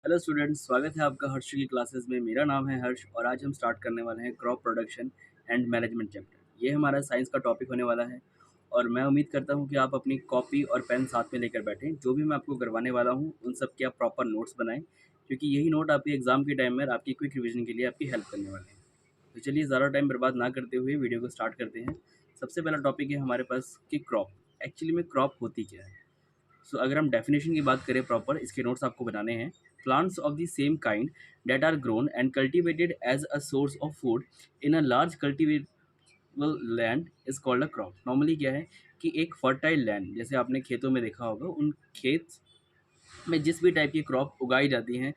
Hello students, स्वागत है आपका हर्ष की क्लासेस में। मेरा नाम है हर्ष और आज हम स्टार्ट करने वाले हैं crop production and management chapter. ये हमारा साइंस का टॉपिक होने वाला है और मैं उम्मीद करता हूँ कि आप अपनी कॉपी और पेन साथ में लेकर बैठें। जो भी मैं आपको करवाने वाला हूँ उन सब के आप प्रॉपर नोट्स बनाएं, क्योंकि यही नोट आपके एग्जाम के टाइम में आपकी क्विक रिविजन के लिए आपकी हेल्प करने वाले हैं। तो चलिए ज़्यादा टाइम बर्बाद ना करते हुए वीडियो को स्टार्ट करते हैं। सबसे पहला टॉपिक है हमारे पास कि क्रॉप एक्चुअली में क्रॉप होती क्या है। सो अगर हम डेफिनेशन की बात करें प्रॉपर, इसके नोट्स आपको बनाने हैं। Plants of the same kind that are grown and cultivated as a source of food in a large cultivable land is called a crop. Normally क्या है कि एक फर्टाइल लैंड, जैसे आपने खेतों में देखा होगा, उन खेत में जिस भी टाइप की क्रॉप उगाई जाती हैं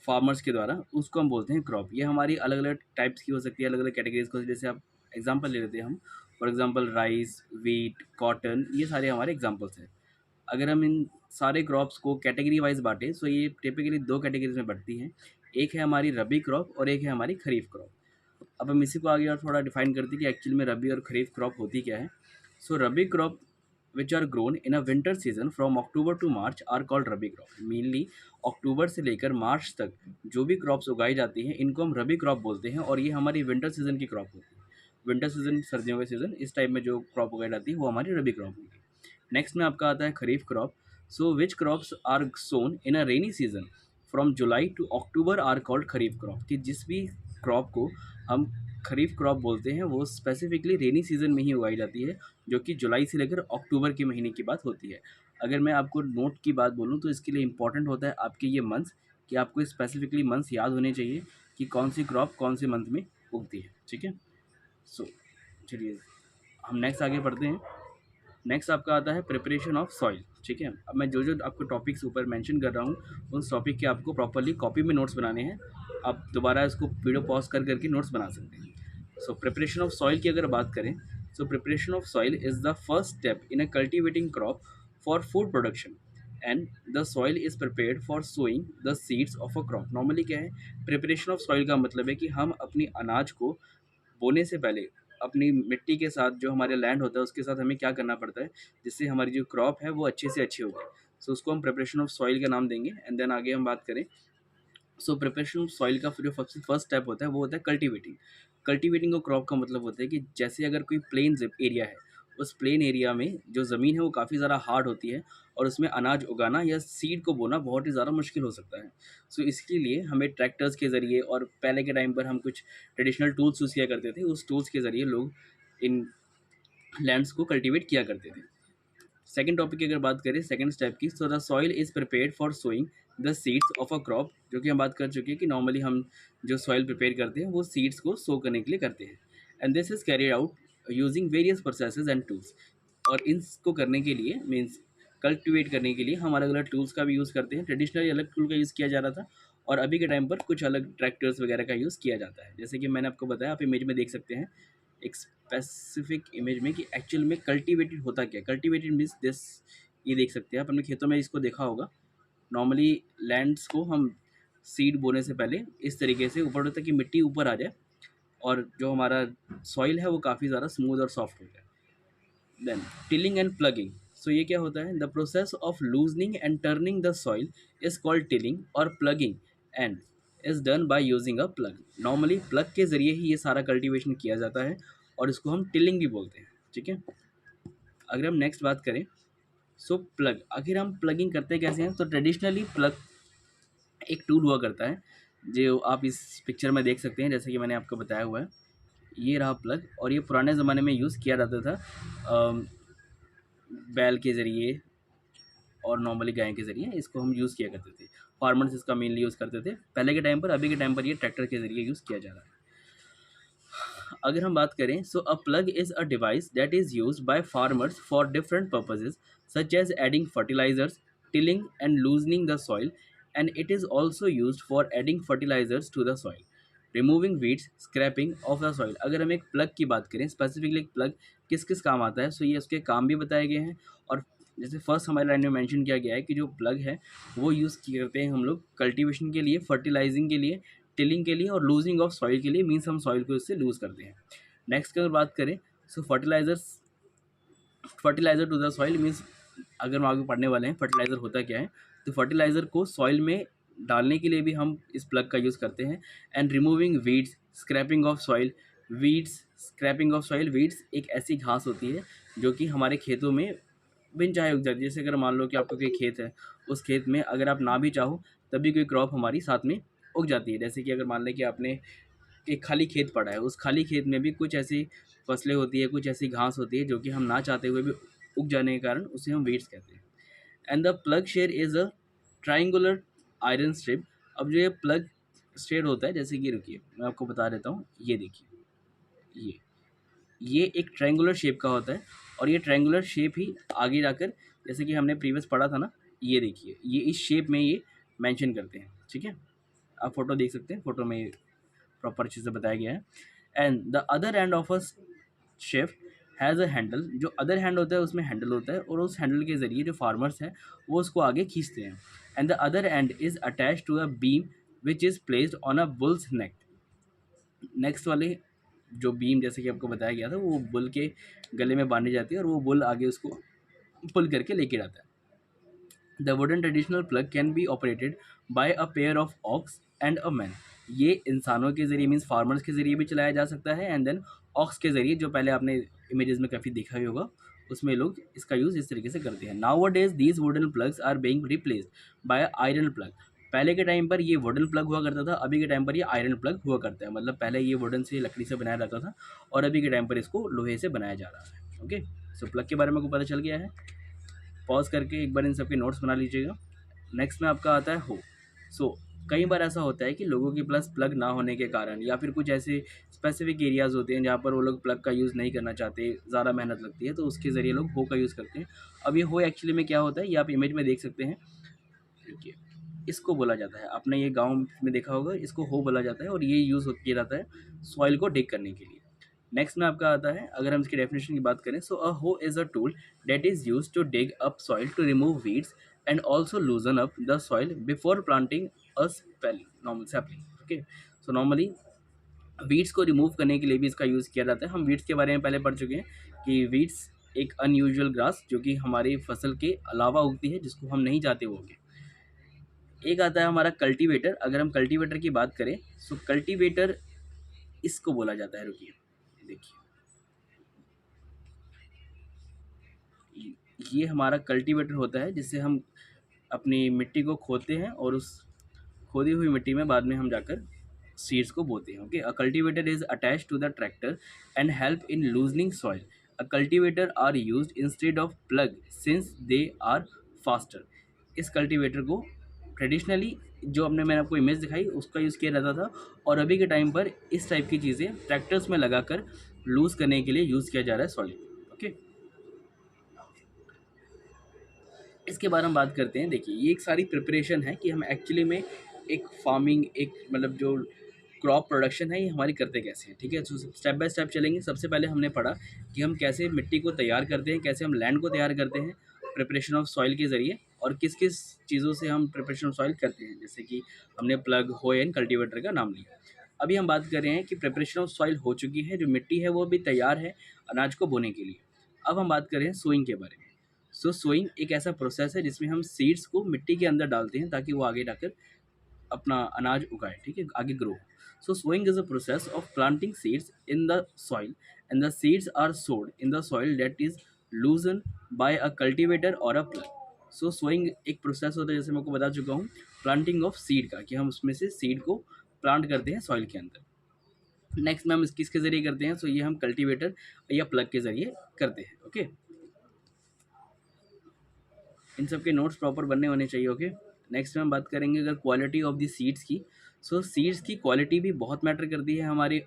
फार्मर्स के द्वारा, उसको हम बोलते हैं क्रॉप। ये हमारी अलग अलग टाइप्स की हो सकती है, अलग अलग कैटेगरीज को। जैसे आप एग्जांपल ले लेते हैं, हम for example rice, wheat, cotton, ये सारे हमारे एग्जांपल्स हैं। अगर हम इन सारे क्रॉप्स को कैटेगरी वाइज बांटें तो ये टिपिकली दो कैटेगरीज में बढ़ती हैं। एक है हमारी रबी क्रॉप और एक है हमारी खरीफ क्रॉप। अब हम इसी को आगे और थोड़ा डिफाइन करते हैं कि एक्चुअली में रबी और खरीफ क्रॉप होती क्या है। So rabi crop which are grown in a winter season from October to March are called rabi crop. Mainly October से लेकर मार्च तक जो भी क्रॉप्स उगाई जाती हैं इनको हम रबी क्रॉप बोलते हैं, और ये हमारी विंटर सीजन की क्रॉप होती है। विंटर सीजन सर्दियों का सीजन, इस टाइम में जो क्रॉप उगाई जाती है वो हमारी रबी क्रॉप होगी। नेक्स्ट में आपका आता है kharif crop. So which crops are sown in a rainy season from July to October are called kharif crop. कि जिस भी क्रॉप को हम खरीफ क्रॉप बोलते हैं वो स्पेसिफिकली रेनी सीजन में ही उगाई जाती है, जो कि जुलाई से लेकर अक्टूबर के महीने की बात होती है। अगर मैं आपको नोट की बात बोलूँ तो इसके लिए इंपॉर्टेंट होता है आपके ये मंथ्स, कि आपको स्पेसिफिकली मंथ्स याद होने चाहिए कि कौन सी क्रॉप कौन से मंथ में उगती है। ठीक है। सो चलिए हम नेक्स्ट आगे बढ़ते हैं। नेक्स्ट आपका आता है प्रिपरेशन ऑफ सॉइल। ठीक है। अब मैं जो जो आपको टॉपिक्स ऊपर मेंशन कर रहा हूँ उन टॉपिक के आपको प्रॉपरली कॉपी में नोट्स बनाने हैं। आप दोबारा इसको वीडियो पॉज कर करके नोट्स बना सकते हैं। सो प्रिपरेशन ऑफ सॉइल की अगर बात करें, so preparation of soil is the first step in a cultivating crop for food production and the soil is prepared for sowing the seeds of a crop. Normally क्या है, preparation of soil का मतलब है कि हम अपनी अनाज को बोने से पहले अपनी मिट्टी के साथ, जो हमारे लैंड होता है उसके साथ हमें क्या करना पड़ता है जिससे हमारी जो क्रॉप है वो अच्छे से अच्छी होगी। सो उसको हम प्रिपरेशन ऑफ सॉइल का नाम देंगे। एंड देन आगे हम बात करें, सो प्रिपरेशन ऑफ सॉइल का जो फर्स्ट स्टेप होता है वो होता है कल्टीवेटिंग। कल्टीवेटिंग ऑफ क्रॉप का मतलब होता है कि जैसे अगर कोई प्लेन एरिया है, उस प्लेन एरिया में जो ज़मीन है वो काफ़ी ज़्यादा हार्ड होती है और उसमें अनाज उगाना या सीड को बोना बहुत ही ज़्यादा मुश्किल हो सकता है। सो इसके लिए हमें ट्रैक्टर्स के ज़रिए, और पहले के टाइम पर हम कुछ ट्रेडिशनल टूल्स यूज़ किया करते थे, उस टूल्स के ज़रिए लोग इन लैंड्स को कल्टीवेट किया करते थे। सेकंड टॉपिक की अगर बात करें सेकंड स्टेप की, so the soil is prepared for sowing the seeds of a crop. जो कि हम बात कर चुके हैं कि नॉर्मली हम जो सॉइल प्रिपेयर करते हैं वो सीड्स को सो करने के लिए करते हैं। And this is carried out using various processes and tools. और इनको करने के लिए मीन्स कल्टिवेट करने के लिए हम अलग अलग टूल्स का भी यूज़ करते हैं। ट्रेडिशनली अलग टूल का यूज़ किया जा रहा था और अभी के टाइम पर कुछ अलग ट्रैक्टर्स वगैरह का यूज़ किया जाता है। जैसे कि मैंने आपको बताया, आप इमेज में देख सकते हैं एक स्पेसिफिक इमेज में कि एक्चुअल में कल्टीवेटेड होता क्या है। कल्टीवेटेड मीन्स दिस, ये देख सकते हैं आप अपने खेतों में इसको देखा होगा। नॉर्मली लैंड्स को हम सीड बोने से पहले इस तरीके से ऊपर होता है कि मिट्टी ऊपर आ जाए और जो हमारा सॉइल है वो काफ़ी ज़्यादा स्मूथ और सॉफ्ट हो जाए। Then tilling and ploughing. So ये क्या होता है, the process of loosening and turning the soil is called tilling और ploughing and is done by using a plough. Normally plough के ज़रिए ही ये सारा कल्टीवेशन किया जाता है और इसको हम टिलिंग भी बोलते हैं। ठीक है। अगर हम नेक्स्ट बात करें, सो प्लग, आखिर हम प्लगिंग करते कैसे हैं। तो ट्रेडिशनली प्लग एक टूल हुआ करता है जो आप इस पिक्चर में देख सकते हैं, जैसे कि मैंने आपको बताया हुआ है। ये रहा प्लग, और ये पुराने ज़माने में यूज़ किया जाता था बैल के ज़रिए और नॉर्मली गाय के ज़रिए इसको हम यूज़ किया करते थे। फार्मर्स इसका मेनली यूज़ करते थे पहले के टाइम पर। अभी के टाइम पर ये ट्रैक्टर के ज़रिए यूज़ किया जा रहा है। अगर हम बात करें, so a plough is a device that is used by farmers for different purposes such as adding fertilisers, tilling and loosening the soil, and it is also used for adding fertilisers to the soil, removing weeds, scraping off the soil. अगर हम एक plug की बात करें specifically, एक plug किस किस काम आता है, सो ये उसके काम भी बताए गए हैं। और जैसे फर्स्ट हमारे लाइन में मेंशन किया गया है कि जो प्लग है वो यूज़ करते हैं हम लोग कल्टीवेशन के लिए, फर्टिलाइजिंग के लिए, टिलिंग के लिए और लूजिंग ऑफ सॉइल के लिए। मीन्स हम सॉइल को इससे लूज़ करते हैं। नेक्स्ट की अगर बात करें, so fertiliser to the soil means, अगर हम आगे पढ़ने वाले हैं फर्टिलाइजर होता क्या है, तो फर्टिलाइजर को सॉइल में डालने के लिए भी हम इस प्लग का यूज़ करते हैं। And removing weeds, scraping of soil. Weeds एक ऐसी घास होती है जो कि हमारे खेतों में बिन चाहे उग जाती है। जैसे अगर मान लो कि आपका कोई खेत है, उस खेत में अगर आप ना भी चाहो तब भी कोई क्रॉप हमारी साथ में उग जाती है। जैसे कि अगर मान लें कि आपने एक खाली खेत पड़ा है, उस खाली खेत में भी कुछ ऐसी फसलें होती है, कुछ ऐसी घास होती है जो कि हम ना चाहते हुए भी उग जाने के कारण उसे हम वीड्स कहते हैं। And the plug share is a triangular iron strip. अब जो ये प्लग शेयर होता है, जैसे कि रुकिए मैं आपको बता देता हूँ, ये देखिए, ये ये एक ट्रायंगुलर शेप का होता है और ये ट्रायंगुलर शेप ही आगे जाकर, जैसे कि हमने प्रीवियस पढ़ा था ना, ये देखिए ये इस शेप में ये मेंशन करते हैं। ठीक है, आप फोटो देख सकते हैं, फोटो में प्रॉपर अच्छे से बताया गया है। And the other end of a chef has a handle. जो अदर हैंड होता है उसमें हैंडल होता है और उस हैंडल के ज़रिए जो फार्मर्स हैं वो उसको आगे खींचते हैं। And the other end is attach to a beam which is placed on a bull's neck. Next वाले जो बीम, जैसे कि आपको बताया गया था, वो बुल के गले में बांधी जाती है और वो बुल आगे उसको पुल करके लेके जाता है। The wooden traditional plug can be operated by a pair of aux and a man. ये इंसानों के ज़रिए मीन्स फार्मर्स के ज़रिए भी चलाया जा सकता है, एंड देन ऑक्स के ज़रिए, जो पहले आपने इमेजेस में काफ़ी देखा ही होगा, उसमें लोग इसका यूज़ इस तरीके से करते हैं। Nowadays these wooden plugs are being replaced by iron plug. पहले के टाइम पर ये वुडन प्लग हुआ करता था, अभी के टाइम पर ये आयरन प्लग हुआ करता है। मतलब पहले ये वुडन से, लकड़ी से बनाया जाता था और अभी के टाइम पर इसको लोहे से बनाया जा रहा है। ओके, सो प्लग के बारे में आपको पता चल गया है। पॉज करके एक बार इन सबके नोट्स बना लीजिएगा। नेक्स्ट में आपका आता है हो। सो कई बार ऐसा होता है कि लोगों के पास प्लग ना होने के कारण, या फिर कुछ ऐसे स्पेसिफिक एरियाज़ होते हैं जहाँ पर वो लोग प्लग का यूज़ नहीं करना चाहते, ज़्यादा मेहनत लगती है, तो उसके ज़रिए लोग हो का यूज़ करते हैं। अब ये हो एक्चुअली में क्या होता है, ये आप इमेज में देख सकते हैं। देखिए, इसको बोला जाता है, आपने ये गांव में देखा होगा, इसको हो बोला जाता है और ये यूज़ किया जाता है सॉइल को डिग करने के लिए। नेक्स्ट में आपका आता है, अगर हम इसकी डेफिनेशन की बात करें, so a hoe is a tool that is use to dig up soil to remove weeds and also loosen up the soil before planting a normal sapling. Okay, so normally weeds को remove करने के लिए भी इसका use किया जाता है। हम वीड्स के बारे में पहले पढ़ चुके हैं कि वीड्स एक अनयूजुअल ग्रास जो कि हमारी फसल के अलावा उगती है, जिसको हम नहीं चाहते वो उगे। एक आता है हमारा कल्टीवेटर। अगर हम कल्टीवेटर की बात करें, सो कल्टीवेटर इसको बोला जाता है, रुकिए देखिए, ये हमारा कल्टीवेटर होता है जिससे हम अपनी मिट्टी को खोदते हैं और उस खोदी हुई मिट्टी में बाद में हम जाकर सीड्स को बोते हैं। Okay, a cultivator is attach to the tractor and help in loosening soil. A cultivator are used instead of plug since they are faster. इस कल्टीवेटर को ट्रेडिशनली, जो हमने मैंने आपको इमेज दिखाई, उसका यूज़ किया जाता था, और अभी के टाइम पर इस टाइप की चीज़ें ट्रैक्टर्स में लगाकर लूज़ करने के लिए यूज़ किया जा रहा है सॉइल। ओके, इसके बारे में बात करते हैं। देखिए, ये एक सारी प्रिपरेशन है कि हम एक्चुअली में एक फार्मिंग, एक मतलब जो क्रॉप प्रोडक्शन है, ये हमारी करते कैसे हैं। ठीक है, तो स्टेप बाय स्टेप चलेंगे। सबसे पहले हमने पढ़ा कि हम कैसे मिट्टी को तैयार करते हैं, कैसे हम लैंड को तैयार करते हैं प्रिपरेशन ऑफ सॉइल के ज़रिए, और किस किस चीज़ों से हम प्रिपरेशन ऑफ सॉइल करते हैं, जैसे कि हमने प्लग, हो एंड कल्टीवेटर का नाम लिया। अभी हम बात कर रहे हैं कि प्रिपरेशन ऑफ सॉइल हो चुकी है, जो मिट्टी है वो भी तैयार है अनाज को बोने के लिए। अब हम बात कर रहे हैं सोइंग के बारे में। सो सोइंग एक ऐसा प्रोसेस है जिसमें हम सीड्स को मिट्टी के अंदर डालते हैं ताकि वो आगे जाकर अपना अनाज उगाए, ठीक है, आगे grow. So sowing is a process of planting seeds in the soil and the seeds are sowed in the soil that is loosen by a cultivator और अ प्लग। सो सोइंग एक प्रोसेस होता है, जैसे मैं आपको बता चुका हूँ, प्लांटिंग ऑफ सीड का, कि हम उसमें से सीड को प्लांट करते हैं सॉइल के अंदर। नेक्स्ट में हम इस किसके जरिए करते हैं, सो ये हम कल्टीवेटर या प्लग के जरिए करते हैं। ओके, इन सब के नोट्स प्रॉपर बनने होने चाहिए। ओके, नेक्स्ट में हम बात करेंगे अगर क्वालिटी ऑफ द सीड्स की। सो सीड्स की क्वालिटी भी बहुत मैटर करती है हमारी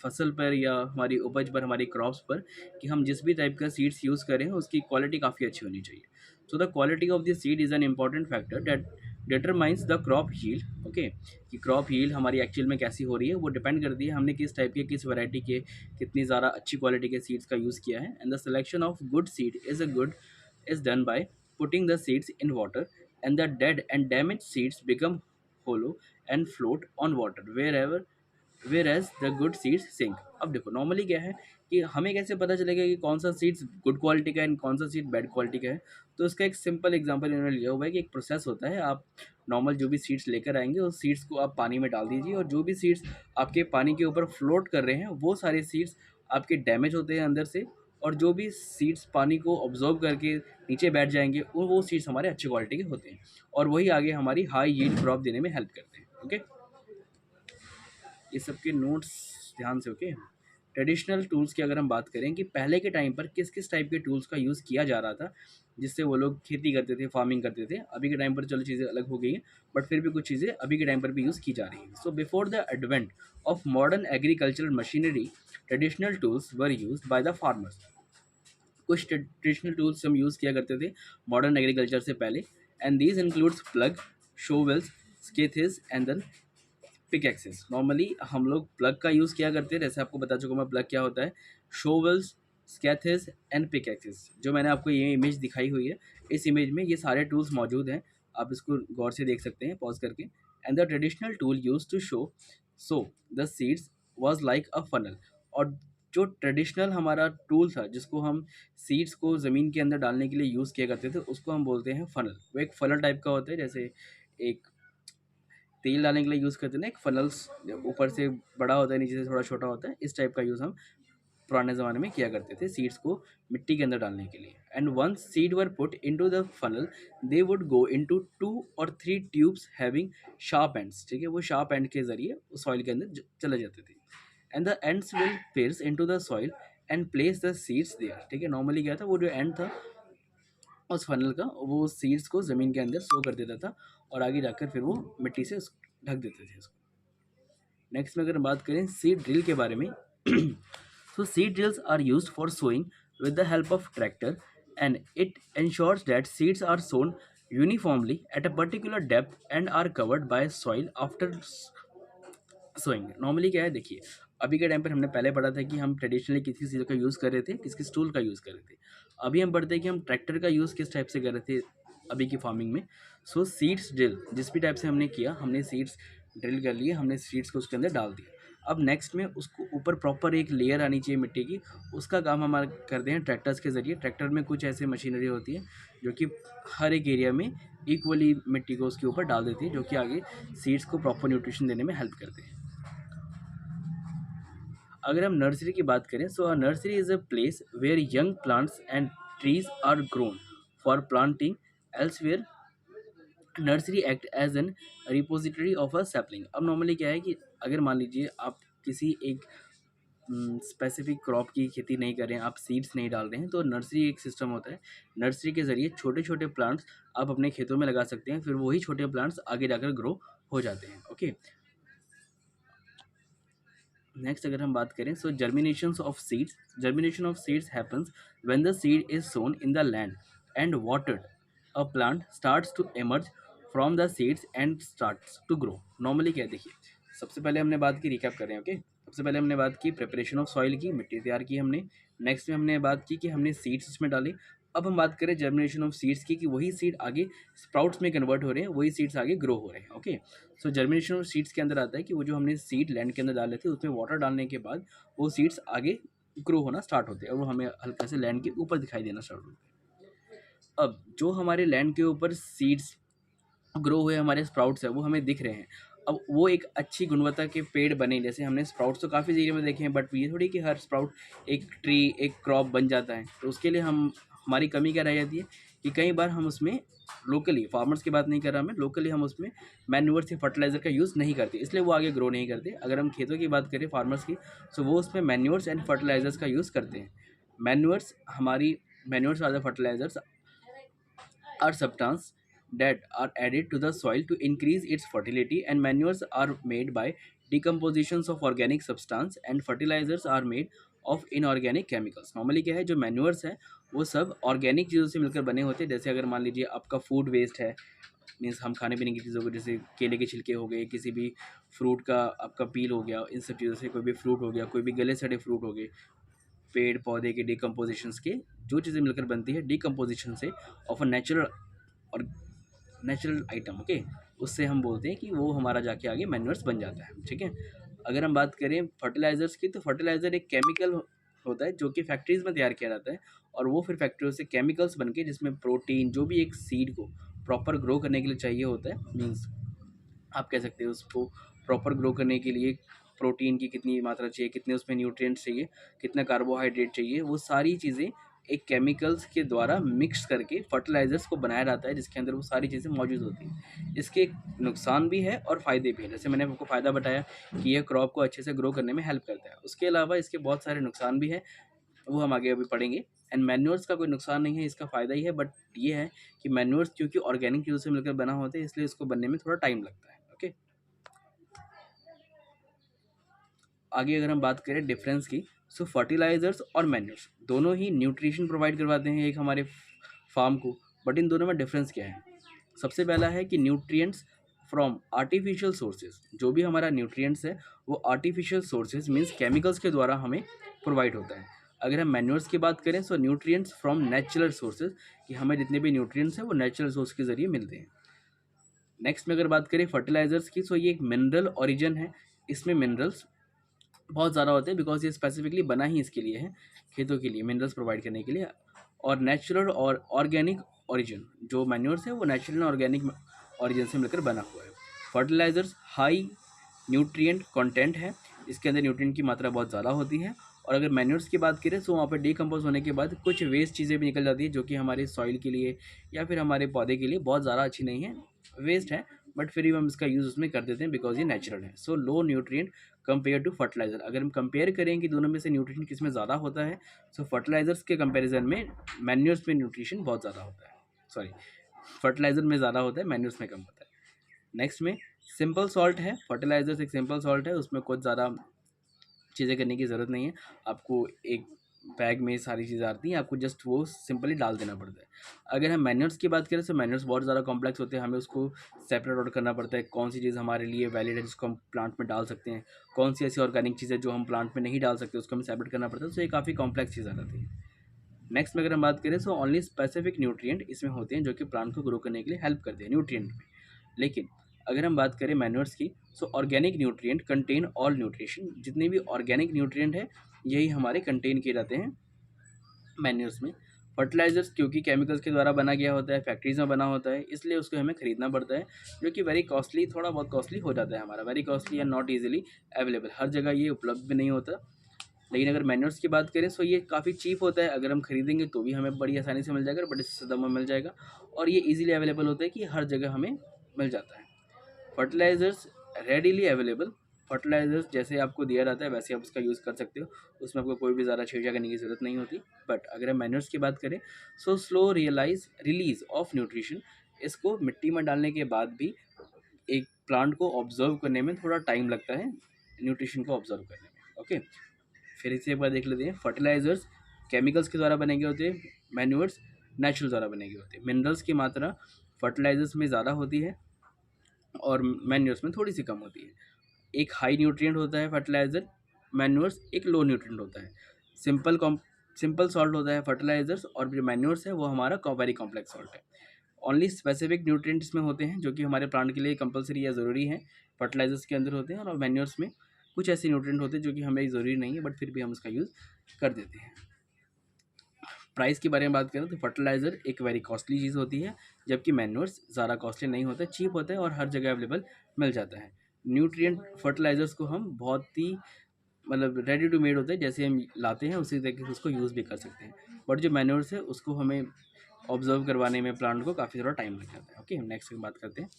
फसल पर या हमारी उपज पर, हमारी क्रॉप्स पर, कि हम जिस भी टाइप का सीड्स यूज़ करें उसकी क्वालिटी काफ़ी अच्छी होनी चाहिए। So the quality of the seed is an important factor that determines the crop yield. Okay, कि क्रॉप यील्ड हमारी एक्चुअल में कैसी हो रही है वो डिपेंड करती है हमने किस टाइप के, किस वैरायटी के, कितनी ज़्यादा अच्छी क्वालिटी के सीड्स का यूज़ किया है। And the selection of good seed is done by putting the seeds in water, and the dead and damaged seeds become hollow and float on water wherever whereas the good seeds sink। अब देखो normally क्या है कि हमें कैसे पता चलेगा कि कौन सा सीड्स गुड क्वालिटी का है एंड कौन सा सीड बैड क्वालिटी का है। तो इसका एक सिंपल एग्जांपल इन्होंने लिया हुआ है कि एक प्रोसेस होता है, आप नॉर्मल जो भी सीड्स लेकर आएंगे उस सीड्स को आप पानी में डाल दीजिए, और जो भी सीड्स आपके पानी के ऊपर फ्लोट कर रहे हैं वो सारे सीड्स आपके डैमेज होते हैं अंदर से, और जो भी सीड्स पानी को ऑब्जॉर्व करके नीचे बैठ जाएंगे वो सीड्स हमारे अच्छी क्वालिटी के होते हैं, और वही आगे हमारी हाई यील्ड क्रॉप देने में हेल्प करते हैं। ओके, ये सबके नोट्स ध्यान से। ओके, ट्रेडिशनल टूल्स की अगर हम बात करें कि पहले के टाइम पर किस किस टाइप के टूल्स का यूज़ किया जा रहा था जिससे वो लोग खेती करते थे, फार्मिंग करते थे। अभी के टाइम पर चलो चीज़ें अलग हो गई हैं, बट फिर भी कुछ चीज़ें अभी के टाइम पर भी यूज़ की जा रही हैं। So before the advent of modern agricultural machinery, traditional tools were used by the farmers. कुछ ट्रेडिशनल टूल्स हम यूज़ किया करते थे मॉडर्न एग्रीकल्चर से पहले, and these includes plough, shovels, scythes and then pick axes. Normally हम लोग plug का यूज़ किया करते हैं, जैसे आपको बता चुका मैं प्लग क्या होता है। शोवेल्स, स्कैथेस एंड पिक एक्सेस, जो मैंने आपको ये इमेज दिखाई हुई है, इस इमेज में ये सारे टूल्स मौजूद हैं, आप इसको गौर से देख सकते हैं पॉज करके। And the traditional tool use to sow the seeds was like a funnel. और जो ट्रेडिशनल हमारा टूल था जिसको हम सीड्स को ज़मीन के अंदर डालने के लिए यूज़ किया करते थे, उसको हम बोलते हैं फनल। वो एक फनल टाइप का होता है, जैसे एक तेल डालने के लिए यूज़ करते हैं ना, एक फनल्स ऊपर से बड़ा होता है नीचे से थोड़ा छोटा होता है, इस टाइप का यूज़ हम पुराने ज़माने में किया करते थे सीड्स को मिट्टी के अंदर डालने के लिए। And once seed were put into the funnel, they would go into 2 or 3 tubes having sharp ends. ठीक है, वो शार्प एंड के जरिए उस सॉइल के अंदर चले जाते थे। And the ends will pierce into the soil and place the seeds there. ठीक है, नॉर्मली क्या था, वो जो एंड था उस फनल का, वो सीड्स को ज़मीन के अंदर सो कर देता था, और आगे जाकर फिर वो मिट्टी से ढक देते थे उसको। नेक्स्ट में अगर हम बात करें सीड ड्रिल के बारे में, so seed drills are used for sowing with the help of tractor, and it ensures that seeds are sown uniformly at a particular depth and are covered by soil after sowing। Normally क्या है, देखिए अभी के time पर हमने पहले पढ़ा था कि हम ट्रेडिशनली किस किस चीज़ का यूज़ कर रहे थे, किस किस टूल का यूज़ कर रहे थे। अभी हम पढ़ते हैं कि हम ट्रैक्टर का यूज़ किस टाइप से कर रहे थे अभी की फार्मिंग में। सो सीड्स ड्रिल जिस भी टाइप से हमने किया, हमने सीड्स ड्रिल कर लिए, हमने सीड्स को उसके अंदर डाल दिया। अब नेक्स्ट में उसको ऊपर प्रॉपर एक लेयर आनी चाहिए मिट्टी की, उसका काम हमारा करते हैं ट्रैक्टर्स के ज़रिए। ट्रैक्टर में कुछ ऐसे मशीनरी होती है जो कि हर एक एरिया में इक्वली मिट्टी को उसके ऊपर डाल देती है, जो कि आगे सीड्स को प्रॉपर न्यूट्रिशन देने में हेल्प करते हैं। अगर हम नर्सरी की बात करें, so a nursery is a place where young plants and trees are grown for planting. Elsewhere nursery act as an repository of a sapling. अब नॉर्मली क्या है कि अगर मान लीजिए आप किसी एक स्पेसिफिक क्रॉप की खेती नहीं कर रहे हैं, आप सीड्स नहीं डाल रहे हैं, तो नर्सरी एक सिस्टम होता है। नर्सरी के ज़रिए छोटे छोटे प्लांट्स आप अपने खेतों में लगा सकते हैं, फिर वही छोटे प्लांट्स आगे जाकर ग्रो हो जाते हैं। ओके, नेक्स्ट अगर हम बात करें, so germination of seeds happens when the seed is sown in the land and watered, a plant starts to emerge from the seeds and starts to grow. Normally क्या है, देखिए सबसे पहले हमने बात की, रिकैप कर रहे हैं। ओके, सबसे पहले हमने बात की प्रिपरेशन ऑफ सॉइल की, मिट्टी तैयार की हमने। नेक्स्ट में हमने बात की कि हमने सीड्स उसमें डाली। अब हम बात करें जर्मिनेशन ऑफ सीड्स की, कि वही सीड आगे स्प्राउट्स में कन्वर्ट हो रहे हैं, वही सीड्स आगे ग्रो हो रहे हैं। Okay, so germination of seeds के अंदर आता है कि वो जो हमने सीड लैंड के अंदर डाले थे, उसमें वाटर डालने के बाद वो सीड्स आगे ग्रो होना स्टार्ट होते हैं, और वो हमें हल्का से लैंड के ऊपर दिखाई देना स्टार्ट होते हैं। अब जो हमारे लैंड के ऊपर सीड्स ग्रो हुए हमारे स्प्राउट्स है, वो हमें दिख रहे हैं। अब वो एक अच्छी गुणवत्ता के पेड़ बने, जैसे हमने स्प्राउट्स तो काफ़ी एरिया में देखे हैं, बट ये थोड़ी कि हर स्प्राउट एक ट्री, एक क्रॉप बन जाता है। तो उसके लिए हमारी कमी क्या रह जाती है कि कई बार हम उसमें लोकली, फार्मर्स की बात नहीं कर रहा मैं, लोकली हम उसमें मैन्यूअर्स या फर्टिलाइज़र का यूज़ नहीं करते, इसलिए वो आगे ग्रो नहीं करते। अगर हम खेतों की बात करें फार्मर्स की, तो वो उसमें मैन्यूअर्स एंड फर्टिलाइज़र्स का यूज़ करते हैं। Manures are the fertilisers are substances that are added to the soil to increase its fertility, and manures are made by decompositions of organic substance, and fertilizers are made of inorganic chemicals. Normally क्या है, जो manures है वो सब organic चीज़ों से मिलकर बने होते हैं। जैसे अगर मान लीजिए आपका फूड वेस्ट है, मीन्स हम खाने पीने की चीज़ों को, जैसे केले के छिलके हो गए, किसी भी फ्रूट का आपका पील हो गया, इन सब चीज़ों से कोई भी फ्रूट हो गया, कोई भी गले सड़े फ्रूट हो गए, पेड़ पौधे के डिकम्पोजिशंस के जो चीज़ें मिलकर बनती है डिकम्पोजिशन से ऑफ अ नेचुरल और नेचुरल आइटम। ओके, उससे हम बोलते हैं कि वो हमारा जाके आगे मैन्यूअर्स बन जाता है। ठीक है, अगर हम बात करें फर्टिलाइज़र्स की, तो फर्टिलाइज़र एक केमिकल होता है जो कि फैक्ट्रीज़ में तैयार किया जाता है, और वो फिर फैक्ट्रियों से केमिकल्स बन के, जिसमें प्रोटीन जो भी एक सीड को प्रॉपर ग्रो करने के लिए चाहिए होता है, मीन्स आप कह सकते हो उसको प्रॉपर ग्रो करने के लिए प्रोटीन की कितनी मात्रा चाहिए, कितने उसमें न्यूट्रिएंट्स चाहिए, कितना कार्बोहाइड्रेट चाहिए, वो सारी चीज़ें एक केमिकल्स के द्वारा मिक्स करके फर्टिलाइज़र्स को बनाया जाता है, जिसके अंदर वो सारी चीज़ें मौजूद होती हैं। इसके नुकसान भी है और फ़ायदे भी हैं। जैसे मैंने आपको फ़ायदा बताया कि यह क्रॉप को अच्छे से ग्रो करने में हेल्प करता है। उसके अलावा इसके बहुत सारे नुकसान भी हैं, वो हम आगे अभी पढ़ेंगे। एंड मैन्योर्स का कोई नुकसान नहीं है, इसका फ़ायदा ही है, बट ये है कि मैन्योर्स क्योंकि ऑर्गेनिक चीज़ों से मिलकर बना होता है, इसलिए इसको बनने में थोड़ा टाइम लगता है। ओके, आगे अगर हम बात करें डिफरेंस की, सो फर्टिलाइजर्स और मैन्योर्स दोनों ही न्यूट्रिशन प्रोवाइड करवाते हैं एक हमारे फार्म को, बट इन दोनों में डिफरेंस क्या है? सबसे पहला है कि न्यूट्रिएंट्स फ्रॉम आर्टिफिशियल सोर्सेज। जो भी हमारा न्यूट्रिएंट्स है वो आर्टिफिशियल सोर्सेज मीन्स केमिकल्स के द्वारा हमें प्रोवाइड होता है। अगर हम मैन्योर्स की बात करें, सो न्यूट्रिएंट्स फ्रॉम नेचुरल सोर्सेज, कि हमें जितने भी न्यूट्रिएंट्स हैं वो नेचुरल सोर्स के ज़रिए मिलते हैं। नेक्स्ट में अगर बात करें फर्टिलाइजर्स की, सो ये एक मिनरल ओरिजिन है। इसमें मिनरल्स बहुत ज़्यादा होते हैं बिकॉज ये स्पेसिफिकली बना ही इसके लिए है, खेतों के लिए मिनरल्स प्रोवाइड करने के लिए। और नेचुरल और ऑर्गेनिक ओरिजिन, जो मैन्योर्स है वो नेचुरल और ऑर्गेनिक ओरिजिन से मिलकर बना हुआ है। फर्टिलाइजर्स हाई न्यूट्रिएंट कंटेंट है, इसके अंदर न्यूट्रिएंट की मात्रा बहुत ज़्यादा होती है। और अगर मैन्योर्स की बात करें तो वहाँ पर डिकम्पोज होने के बाद कुछ वेस्ट चीज़ें भी निकल जाती है, जो कि हमारे सॉइल के लिए या फिर हमारे पौधे के लिए बहुत ज़्यादा अच्छी नहीं है, वेस्ट है, बट फिर भी हम इसका यूज़ उसमें कर देते हैं बिकॉज ये नेचुरल है। So low nutrient compare to fertiliser. अगर हम कंपेयर करें कि दोनों में से न्यूट्रिशन किस में ज़्यादा होता है, सो फर्टिलाइजर्स के कंपैरिजन में मैन्योर्स में न्यूट्रिशन बहुत ज़्यादा होता है, सॉरी फर्टिलाइजर में ज़्यादा होता है, मैन्योर्स में कम होता है। नेक्स्ट में सिंपल सॉल्ट है, फर्टिलाइजर्स एक सिंपल सॉल्ट है, उसमें कुछ ज़्यादा चीज़ें करने की ज़रूरत नहीं है। आपको एक बैग में सारी चीज़ें आती हैं, आपको जस्ट वो सिंपली डाल देना पड़ता है। अगर हम मैन्योर्स की बात करें तो मैन्योर्स बहुत ज़्यादा कॉम्प्लेक्स होते हैं, हमें उसको सेपरेट आउट करना पड़ता है, कौन सी चीज़ हमारे लिए वैलिड है जिसको हम प्लांट में डाल सकते हैं, कौन सी ऐसी ऑर्गेनिक चीज़ है जो हम प्लांट में नहीं डाल सकते, उसको हमें सेपरेट करना पड़ता है। तो ये काफ़ी कॉम्प्लेक्स चीज़ आ जाती है। नेक्स्ट में अगर हम बात करें तो ओनली स्पेसिफिक न्यूट्रिएंट इसमें होते हैं जो कि प्लांट को ग्रो करने के लिए हेल्प करते हैं न्यूट्रिएंट में। लेकिन अगर हम बात करें मैन्योर्स की, सो organic nutrient contain all nutrition. जितने भी ऑर्गेनिक न्यूट्रिएंट है यही हमारे कंटेन किए जाते हैं मैन्योर्स में। फर्टिलाइजर्स क्योंकि केमिकल्स के द्वारा बना गया होता है, फैक्ट्रीज में बना होता है, इसलिए उसको हमें खरीदना पड़ता है, जो कि वेरी कॉस्टली, थोड़ा बहुत कॉस्टली हो जाता है हमारा, very costly and not easily available, हर जगह ये उपलब्ध भी नहीं होता। लेकिन अगर मैन्योर्स की बात करें तो ये काफ़ी चीप होता है, अगर हम खरीदेंगे तो भी हमें बड़ी आसानी से मिल जाएगा, बड़े से दाम में मिल जाएगा, और ये ईजिली अवेलेबल होता है कि हर जगह हमें मिल जाता है। फर्टिलाइजर्स रेडीली अवेलेबल, फर्टिलाइजर्स जैसे आपको दिया जाता है वैसे आप उसका यूज़ कर सकते हो, उसमें आपको कोई भी ज़्यादा छेड़छाड़ करने की ज़रूरत नहीं होती। बट अगर हम मैन्योर्स की बात करें, so slow release of nutrition, इसको मिट्टी में डालने के बाद भी एक प्लांट को ऑब्जर्व करने में थोड़ा टाइम लगता है, न्यूट्रिशन को ऑब्जर्व करने में। ओके, फिर इसे एक बार देख लेते हैं। फर्टिलाइजर्स केमिकल्स के द्वारा बने गए होते हैं, मैन्योर्स नेचुरल द्वारा बने गए होते हैं। मिनरल्स की मात्रा फर्टिलाइजर्स में ज़्यादा होती है और मैन्योर्स में थोड़ी सी कम होती है। एक हाई न्यूट्रिएंट होता है फर्टिलाइज़र, मैन्योर्स एक लो न्यूट्रिएंट होता है। सिंपल सॉल्ट होता है फर्टिलाइजर्स, और जो मैन्योर्स है वो हमारा वेरी कॉम्प्लेक्स सॉल्ट है। ओनली स्पेसिफिक न्यूट्रिएंट्स में होते हैं जो कि हमारे प्लांट के लिए कंपलसरी या ज़रूरी है, फर्टिलाइजर्स के अंदर होते हैं, और मैन्योर्स में कुछ ऐसे न्यूट्रिएंट होते हैं जो कि हमें ज़रूरी नहीं है, बट फिर भी हम उसका यूज़ कर देते हैं। प्राइस के बारे में बात करें तो फर्टिलाइज़र एक वेरी कॉस्टली चीज़ होती है, जबकि मैन्योर्स ज़्यादा कॉस्टली नहीं होता, चीप होता है और हर जगह अवेलेबल मिल जाता है। न्यूट्रिएंट फर्टिलाइज़र्स को हम बहुत ही मतलब रेडी टू मेड होते हैं, जैसे हम लाते हैं उसी तरीके से उसको यूज़ भी कर सकते हैं। बट जो मैन्योर्स है उसको हमें ऑब्जर्व करवाने में प्लांट को काफ़ी थोड़ा टाइम लग जाता है। ओके, नेक्स्ट की बात करते हैं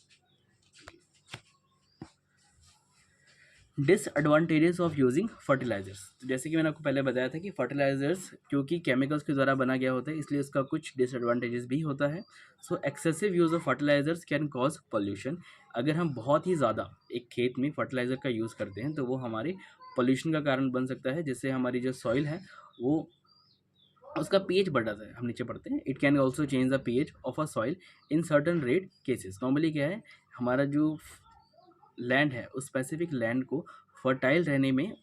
डिसएडवांटेजेस ऑफ यूजिंग फर्टिलाइजर्स। तो जैसे कि मैंने आपको पहले बताया था कि फर्टिलाइजर्स क्योंकि केमिकल्स के द्वारा बना गया होता है, इसलिए उसका कुछ डिसएडवांटेजेस भी होता है। So excessive use of fertilisers can cause pollution. अगर हम बहुत ही ज़्यादा एक खेत में फर्टिलाइज़र का यूज़ करते हैं तो वो हमारे पोल्यूशन का कारण बन सकता है, जिससे हमारी जो सॉइल है वो उसका पीएच बढ़ जाता है। हम नीचे पढ़ते हैं, it can also change the pH of a soil in certain rate cases. Normally क्या है, हमारा जो लैंड है उस स्पेसिफिक लैंड को फर्टाइल रहने में,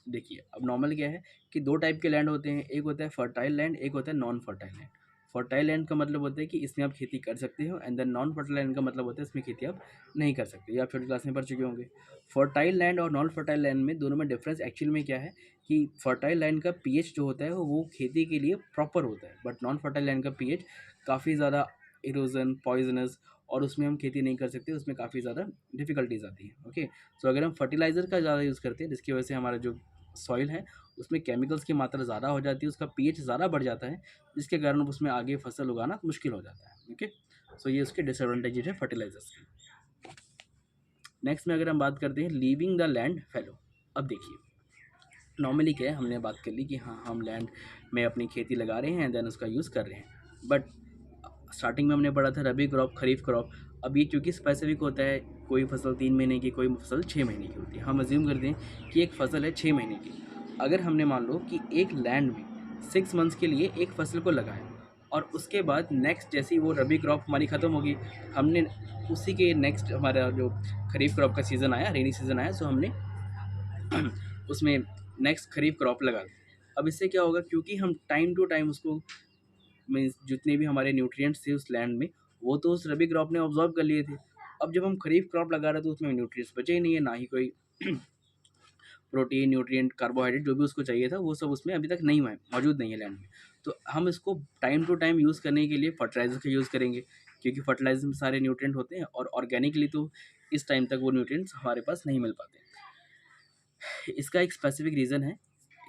देखिए अब नॉर्मल क्या है कि दो टाइप के लैंड होते हैं, एक होता है फर्टाइल लैंड, एक होता है non fertile land. Fertile land का मतलब होता है कि इसमें आप खेती कर सकते हो, and then non fertile land का मतलब होता है इसमें खेती आप नहीं कर सकते। ये आप छोटी क्लास में पढ़ चुके होंगे। फर्टाइल लैंड और नॉन फर्टाइल लैंड में दोनों में डिफरेंस एक्चुअल में क्या है कि फर्टाइल लैंड का पीएच जो होता है वो खेती के लिए प्रॉपर होता है, बट नॉन फर्टाइल लैंड का पीएच काफ़ी ज़्यादा इरोजन, पॉइजनस, और उसमें हम खेती नहीं कर सकते, उसमें काफ़ी ज़्यादा डिफिकल्टीज आती हैं। ओके, सो अगर हम फर्टिलाइज़र का ज़्यादा यूज़ करते हैं जिसकी वजह से हमारा जो सॉइल है उसमें केमिकल्स की मात्रा ज़्यादा हो जाती है, उसका पीएच ज़्यादा बढ़ जाता है, जिसके कारण उसमें आगे फसल उगाना मुश्किल हो जाता है। ओके, सो ये उसके डिसएडवांटेजेस है फर्टिलाइजर्स के। नेक्स्ट में अगर हम बात करते हैं लीविंग द लैंड फैलो। अब देखिए, नॉर्मली क्या है, हमने बात कर ली कि हाँ हम लैंड में अपनी खेती लगा रहे हैं एंड देन उसका यूज़ कर रहे हैं, बट स्टार्टिंग में हमने पढ़ा था रबी क्रॉप, खरीफ क्रॉप। अब ये क्योंकि स्पेसिफिक होता है, कोई फसल 3 महीने की, कोई फसल 6 महीने की होती है। हम अज्यूम करते हैं कि एक फसल है 6 महीने की। अगर हमने मान लो कि एक लैंड में 6 मंथ्स के लिए एक फसल को लगाया, और उसके बाद नेक्स्ट जैसे ही वो रबी क्रॉप हमारी ख़त्म होगी, हमने उसी के नेक्स्ट हमारा जो खरीफ क्रॉप का सीज़न आया, रेनी सीज़न आया, सो हमने उसमें नेक्स्ट खरीफ क्रॉप लगा दी। अब इससे क्या होगा, क्योंकि हम टाइम टू टाइम उसको, मीन्स जितने भी हमारे न्यूट्रिएंट्स थे उस लैंड में, वो तो उस रबी क्रॉप ने ऑब्जॉर्व कर लिए थे। अब जब हम खरीफ क्रॉप लगा रहे हैं तो उसमें न्यूट्रिएंट्स बचे ही नहीं है, ना ही कोई प्रोटीन, न्यूट्रिएंट, कार्बोहाइड्रेट जो भी उसको चाहिए था वो सब उसमें अभी तक नहीं हुआ है, मौजूद नहीं है लैंड में। तो हम इसको टाइम टू टाइम यूज़ करने के लिए फर्टिलाइजर का यूज़ करेंगे, क्योंकि फर्टिलाइजर में सारे न्यूट्रिएंट होते हैं, और ऑर्गेनिकली तो इस टाइम तक वो न्यूट्रिएंट्स हमारे पास नहीं मिल पाते। इसका एक स्पेसिफिक रीज़न है,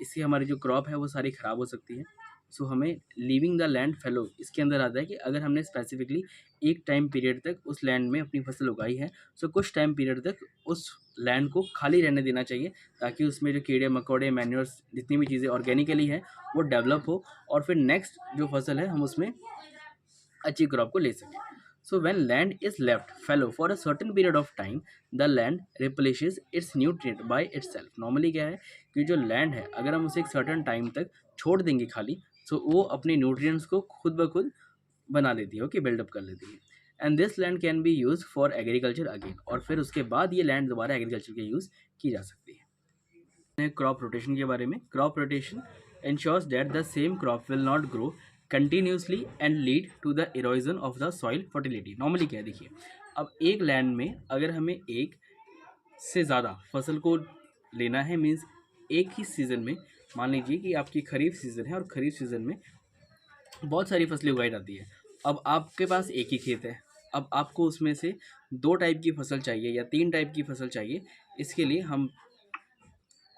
इससे हमारी जो क्रॉप है वो सारी ख़राब हो सकती है। सो हमें लीविंग द लैंड फैलो इसके अंदर आता है कि अगर हमने स्पेसिफिकली एक टाइम पीरियड तक उस लैंड में अपनी फसल उगाई है, सो कुछ टाइम पीरियड तक उस लैंड को खाली रहने देना चाहिए, ताकि उसमें जो कीड़े मकोड़े, मैन्योर्स, जितनी भी चीज़ें ऑर्गेनिकली हैं वो डेवलप हो, और फिर नेक्स्ट जो फसल है हम उसमें अच्छी क्रॉप को ले सकें। So when land is left fallow for a certain period of time, the land replaces its nutrient by itself. Normally क्या है कि जो लैंड है अगर हम उसे एक सर्टेन टाइम तक छोड़ देंगे खाली, सो वो अपने न्यूट्रिएंट्स को खुद ब खुद बना लेती है, ओके, बिल्डअप कर लेती है। And this land can be use for agriculture again, और फिर उसके बाद ये लैंड दोबारा एग्रीकल्चर के यूज़ की जा सकती है। क्रॉप रोटेशन के बारे में, crop rotation ensures that the same crop will not grow continuously and lead to the erosion of the soil fertility। Normally क्या है, देखिए, अब एक लैंड में अगर हमें एक से ज़्यादा फसल को लेना है, मीन्स एक ही सीज़न में, मान लीजिए कि आपकी खरीफ सीज़न है और खरीफ सीज़न में बहुत सारी फसलें उगाई जाती है। अब आपके पास एक ही खेत है, अब आपको उसमें से 2 टाइप की फसल चाहिए या 3 टाइप की फसल चाहिए, इसके लिए हम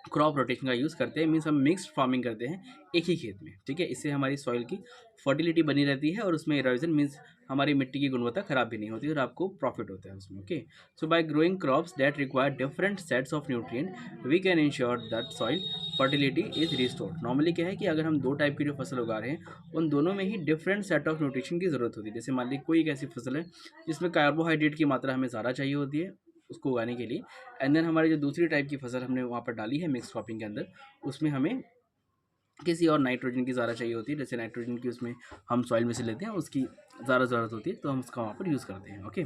क्रॉप रोटेशन का यूज़ करते हैं, मीन्स हम मिक्स्ड फार्मिंग करते हैं एक ही खेत में, ठीक है। इससे हमारी सॉइल की फर्टिलिटी बनी रहती है, और उसमें इरोजन, मीन्स हमारी मिट्टी की गुणवत्ता खराब भी नहीं होती, और आपको प्रॉफिट होता है उसमें। Okay, so by growing crops that require different sets of nutrient we can ensure that soil fertility is restored. Normally क्या है कि अगर हम 2 टाइप की जो फसल उगा रहे हैं उन दोनों में ही डिफरेंट सेट ऑफ न्यूट्रिशन की ज़रूरत होती है। जैसे मान ली कोई एक ऐसी फसल है जिसमें कार्बोहाइड्रेट की मात्रा हमें ज़्यादा चाहिए होती है उसको उगाने के लिए, एंड देन हमारी जो दूसरी टाइप की फसल हमने वहाँ पर डाली है मिक्स क्रॉपिंग के अंदर, उसमें हमें किसी और नाइट्रोजन की ज़्यादा चाहिए होती है। जैसे नाइट्रोजन की उसमें हम सॉइल में से लेते हैं, उसकी ज़्यादा ज़रूरत होती है, तो हम उसका वहाँ पर यूज़ करते हैं। ओके,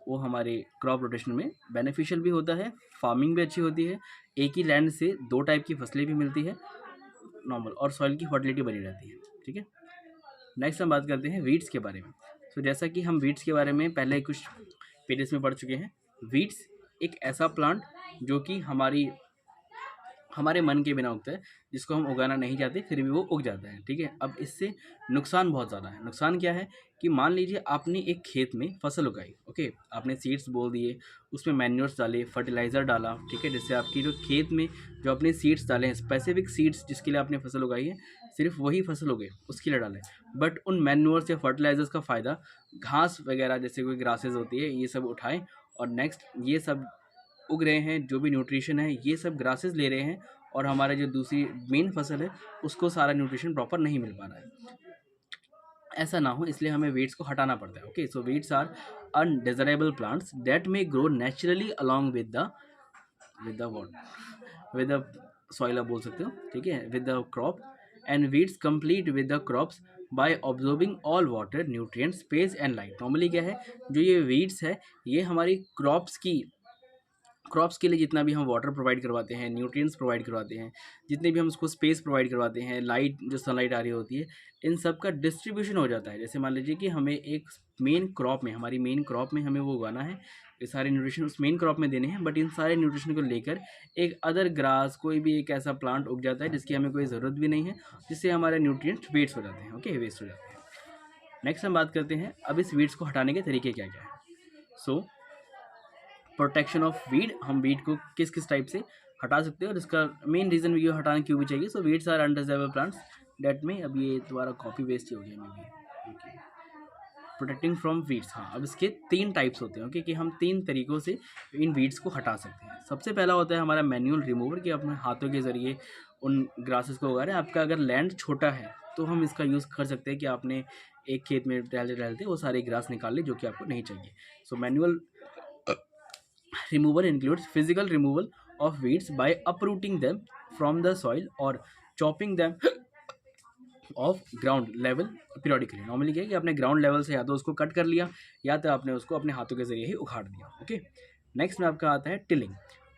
वो हमारे क्रॉप रोटेशन में बेनिफिशियल भी होता है, फार्मिंग भी अच्छी होती है, एक ही लैंड से 2 टाइप की फसलें भी मिलती है नॉर्मल, और सॉइल की फर्टिलिटी बनी रहती है, ठीक है। नेक्स्ट हम बात करते हैं वीड्स के बारे में। तो जैसा कि हम वीड्स के बारे में पहले कुछ पीरियड्स में पढ़ चुके हैं, वीड्स एक ऐसा प्लांट जो कि हमारे मन के बिना उगता है, जिसको हम उगाना नहीं चाहते फिर भी वो उग जाता है, ठीक है। अब इससे नुकसान बहुत ज़्यादा है। नुकसान क्या है कि मान लीजिए आपने एक खेत में फसल उगाई, ओके, आपने सीड्स बोल दिए, उसमें मैन्योर्स डाले, फर्टिलाइज़र डाला, ठीक है, जिससे आपकी जो खेत में जो आपने सीड्स डाले हैं, स्पेसिफिक सीड्स जिसके लिए आपने फसल उगाई है, सिर्फ वही फसल उगे उसके लिए डालें, बट उन मैन्योर्स या फर्टिलाइजर्स का फ़ायदा घास वगैरह जैसे कोई ग्रासेज होती है ये सब उठाएं, और नेक्स्ट ये सब उग रहे हैं, जो भी न्यूट्रिशन है ये सब ग्रासेस ले रहे हैं, और हमारा जो दूसरी मेन फसल है उसको सारा न्यूट्रिशन प्रॉपर नहीं मिल पा रहा है। ऐसा ना हो इसलिए हमें वीड्स को हटाना पड़ता है। Okay, so weeds are undesirable plants that may grow naturally along with the soil आप बोल सकते हो, ठीक है, with the crop, and weeds complete with the crops by absorbing all water, nutrient, space and light. Normally क्या है, जो ये वीड्स है ये हमारी क्रॉप्स की क्रॉप्स के लिए जितना भी हम वाटर प्रोवाइड करवाते हैं, न्यूट्रिएंट्स प्रोवाइड करवाते हैं, जितने भी हम उसको स्पेस प्रोवाइड करवाते हैं, लाइट जो सनलाइट आ रही होती है, इन सब का डिस्ट्रीब्यूशन हो जाता है। जैसे मान लीजिए कि हमें एक मेन क्रॉप में, हमारी मेन क्रॉप में हमें वो उगाना है, ये सारे न्यूट्रिशन उस मेन क्रॉप में देने हैं, बट इन सारे न्यूट्रिशन को लेकर एक अदर ग्रास, कोई भी एक ऐसा प्लांट उग जाता है जिसकी हमें कोई ज़रूरत भी नहीं है, जिससे हमारे न्यूट्रिएंट्स वेस्ट हो जाते हैं। ओके, वेस्ट हो जाते हैं। नेक्स्ट हम बात करते हैं अब इस वीड्स को हटाने के तरीके क्या क्या है। सो प्रोटेक्शन ऑफ वीड, हम वीड को किस किस टाइप से हटा सकते हैं और इसका मेन रीज़न वीडियो हटाना क्यों भी चाहिए। So weeds are undesirable plants that में, अब ये दोबारा कॉपी वेस्ट ही हो गया may be. Protecting from weeds, हाँ, अब इसके 3 टाइप्स होते हैं। ओके, कि हम 3 तरीक़ों से इन वीड्स को हटा सकते हैं। सबसे पहला होता है हमारा मैनुअल रिमूवर, कि अपने हाथों के ज़रिए उन ग्रासेस को उगा रहे हैं। आपका अगर लैंड छोटा है तो हम इसका यूज़ कर सकते हैं कि आपने एक खेत में टहलते टहलते वो सारे ग्रास निकाल ली जो कि आपको नहीं चाहिए। So manual removal includes physical removal of weeds by uprooting them from the soil or chopping them of ground level periodically. Normally क्या है कि आपने ग्राउंड लेवल से या तो उसको कट कर लिया या तो आपने उसको अपने हाथों के जरिए ही उखाड़ दिया। ओके, नेक्स्ट में आपका आता है टिलिंग।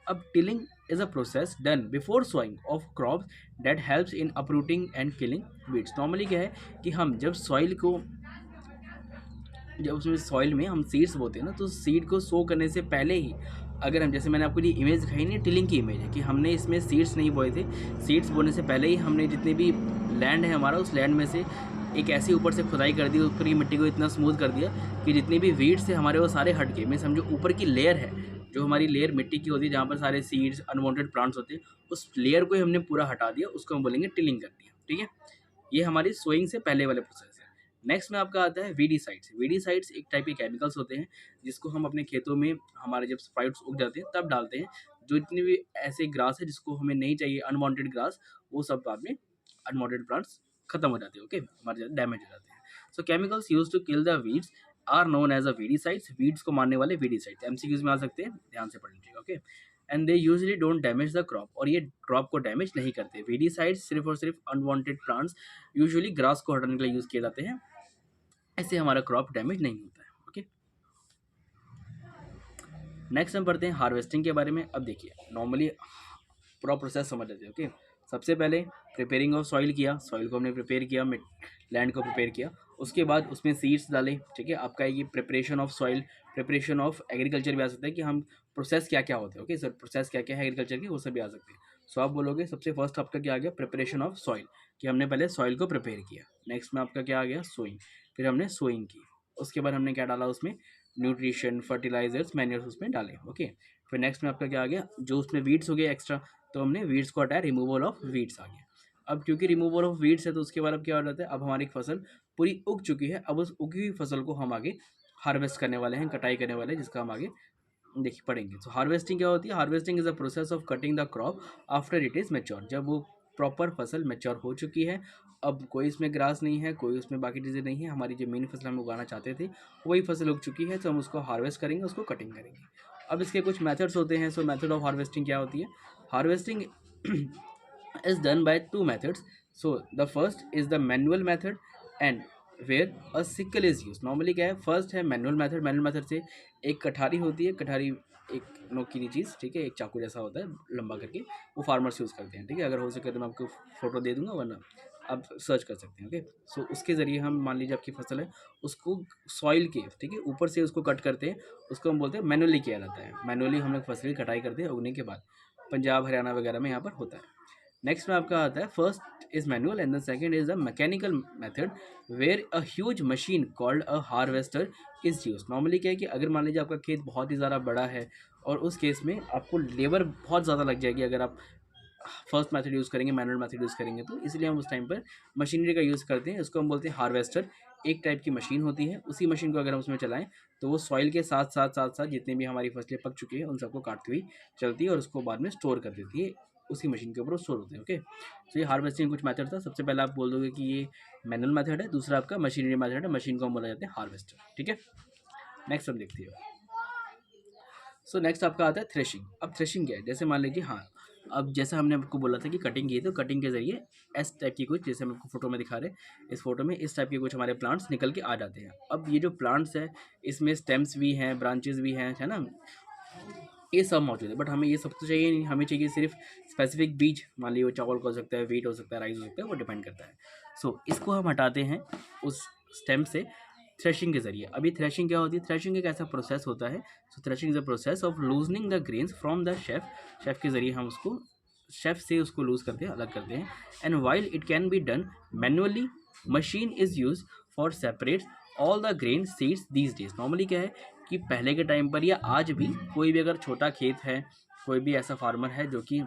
अब tilling is a process done before sowing of crops that helps in uprooting and killing weeds. Normally क्या है कि हम जब सॉइल को, जब उसमें सॉइल में हम सीड्स बोते हैं ना, तो सीड को सो करने से पहले ही, अगर हम, जैसे मैंने आपको ये इमेज दिखाई नहीं, टिलिंग की इमेज है, कि हमने इसमें सीड्स नहीं बोए थे, सीड्स बोने से पहले ही हमने जितने भी लैंड है हमारा, उस लैंड में से एक ऐसी ऊपर से खुदाई कर दी, ऊपर की मिट्टी को इतना स्मूथ कर दिया कि जितनी भी वीड्स से हमारे वो सारे हट गए। मैं समझो ऊपर की लेयर है, जो हमारी लेयर मिट्टी की होती है जहाँ पर सारे सीड्स अनवांटेड प्लांट्स होते हैं, उस लेयर को ही हमने पूरा हटा दिया, उसको हम बोलेंगे टिलिंग कर दिया। ठीक है, ये हमारी सोइंग से पहले वाले प्रोसेस है। नेक्स्ट में आपका आता है वीडीसाइड्स। वीडीसाइड्स एक टाइप के केमिकल्स होते हैं जिसको हम अपने खेतों में, हमारे जब स्प्राउट्स उग जाते हैं तब डालते हैं। जो जितने भी ऐसे ग्रास है जिसको हमें नहीं चाहिए, अनवांटेड ग्रास, वो सब बाद में अनवांटेड प्लांट्स खत्म हो जाते हैं। ओके, मर जाते, डैमेज हो जाते हैं। So chemicals use to kill the weeds are known as a weedicides. Weeds को मारने वाले वीडीसाइड्स एमसीक्यूज में आ सकते हैं, ध्यान से पढ़ लीजिएगा। Okay, and they usually don't damage the crop, और ये क्रॉप को डैमेज नहीं करते। वीडीसाइड्स सिर्फ और सिर्फ अनवांटेड प्लांट्स, यूजुअली ग्रास को हटाने के लिए यूज किए जाते हैं, ऐसे हमारा क्रॉप डैमेज नहीं होता है। ओके, नेक्स्ट हम पढ़ते हैं हार्वेस्टिंग के बारे में। अब देखिए, नॉर्मली पूरा प्रोसेस समझ लेते हैं। ओके, सबसे पहले प्रिपेयरिंग ऑफ सॉइल किया, सॉइल को हमने प्रिपेयर किया, लैंड को प्रिपेयर किया, उसके बाद उसमें सीड्स डाले। ठीक है, आपका ये preparation of soil, preparation of agriculture भी आ सकता है, कि हम प्रोसेस क्या क्या होते हैं। ओके सर, प्रोसेस क्या क्या है एग्रीकल्चर के, वो सब भी आ सकते हैं। सो आप बोलोगे सबसे फर्स्ट आपका क्या आ गया, प्रिपरेशन ऑफ सॉइल, कि हमने पहले सॉइल को प्रिपेयर किया। नेक्स्ट में आपका क्या आ गया, सोइंग, फिर हमने सोइंग की, उसके बाद हमने क्या डाला उसमें, न्यूट्रिशन, फर्टिलाइजर्स, मैन्योर्स उसमें डाले। ओके, फिर नेक्स्ट में आपका क्या आ गया, जो उसमें वीड्स हो गए एक्स्ट्रा, तो हमने वीड्स को हटाया, रिमूवल ऑफ वीड्स आ गया। अब क्योंकि रिमूवल ऑफ वीड्स है तो उसके बाद अब क्या हो जाता है, अब हमारी फसल पूरी उग चुकी है, अब उस उगी हुई फसल को हम आगे हार्वेस्ट करने वाले हैं, कटाई करने वाले हैं, जिसका हम आगे देखिए पढ़ेंगे। तो हार्वेस्टिंग क्या होती है, harvesting is a process of cutting the crop after it is mature. जब वो प्रॉपर फसल मैच्योर हो चुकी है, अब कोई इसमें ग्रास नहीं है, कोई उसमें बाकी चीज़ें नहीं है, हमारी जो मेन फसल हम उगाना चाहते थे वही फसल उग चुकी है, तो हम उसको हार्वेस्ट करेंगे, उसको कटिंग करेंगे। अब इसके कुछ मेथड्स होते हैं। सो मेथड ऑफ हार्वेस्टिंग क्या होती है, harvesting is done by two methods. So the first is the manual method and where a sickle is used. Normally क्या है, फर्स्ट है मैनुअल मेथड। मैनुअल मेथड से एक कठारी होती है, कठारी एक नोकीली चीज़, ठीक है, एक चाकू जैसा होता है लंबा करके, वो फार्मर्स यूज़ करते हैं। ठीक है, अगर हो सके तो मैं आपको फोटो दे दूंगा, वरना आप सर्च कर सकते हैं। ओके, सो उसके ज़रिए हम, मान लीजिए आपकी फसल है, उसको सॉइल के, ठीक है, ऊपर से उसको कट करते हैं, उसको हम बोलते हैं मैनुअली किया जाता है। मैनुअली हम लोग फसल की कटाई करते हैं उगने के बाद, पंजाब हरियाणा वगैरह में यहाँ पर होता है। नेक्स्ट में आपका आता है, first is manual and the second is the mechanical method where a huge machine called a harvester is use. Normally क्या है कि अगर मान लीजिए आपका खेत बहुत ही ज़्यादा बड़ा है और उस केस में आपको लेबर बहुत ज़्यादा लग जाएगी अगर आप फर्स्ट मेथड यूज़ करेंगे, मैनुअल मेथड यूज़ करेंगे, तो इसलिए हम उस टाइम पर मशीनरी का यूज़ करते हैं। इसको हम बोलते हैं हार्वेस्टर। एक टाइप की मशीन होती है, उसी मशीन को अगर हम उसमें चलाएं तो वो सॉइल के साथ साथ साथ साथ जितनी भी हमारी फसलें पक चुकी है उन सबको काटती हुई चलती है और उसको बाद में स्टोर कर देती है, उसी मशीन के ऊपर स्टोर होते हैं। ओके, तो ये हार्वेस्टिंग कुछ मेथड था। सबसे पहले आप बोल दोगे कि ये मैनुअल मेथड है, दूसरा आपका मशीनरी मेथड है, मशीन को हम बोला जाता है हार्वेस्टर। ठीक है, नेक्स्ट हम देखते हैं। सो नेक्स्ट आपका आता है थ्रेशिंग। अब थ्रेशिंग क्या है, जैसे मान लीजिए, हाँ, अब जैसा हमने आपको बोला था कि कटिंग की, तो कटिंग के जरिए इस टाइप की कुछ, जैसे हम आपको फोटो में दिखा रहे हैं, इस फोटो में इस टाइप के कुछ हमारे प्लांट्स निकल के आ जाते हैं। अब ये जो प्लांट्स है, इसमें स्टेम्स भी हैं, ब्रांचेस भी हैं, है ना, ये सब मौजूद है, बट हमें ये सब तो चाहिए नहीं, हमें चाहिए सिर्फ स्पेसिफिक बीज। मान लीजिए वो चावल का हो सकता है, व्हीट हो सकता है, राइस हो सकता है, वो डिपेंड करता है। सो इसको हम हटाते हैं उस स्टेम से थ्रेशिंग के जरिए। अभी थ्रेशिंग क्या होती है? थ्रेशिंग एक ऐसा प्रोसेस होता है, so threshing is a process of loosening the grains from the chaff के जरिए हम उसको शेफ से उसको लूज करते हैं, अलग करते हैं। And while it can be done manually, machine is use for separate all the grain seeds these days. Normally क्या है कि पहले के टाइम पर या आज भी कोई भी अगर छोटा खेत है, कोई भी ऐसा फार्मर है जो कि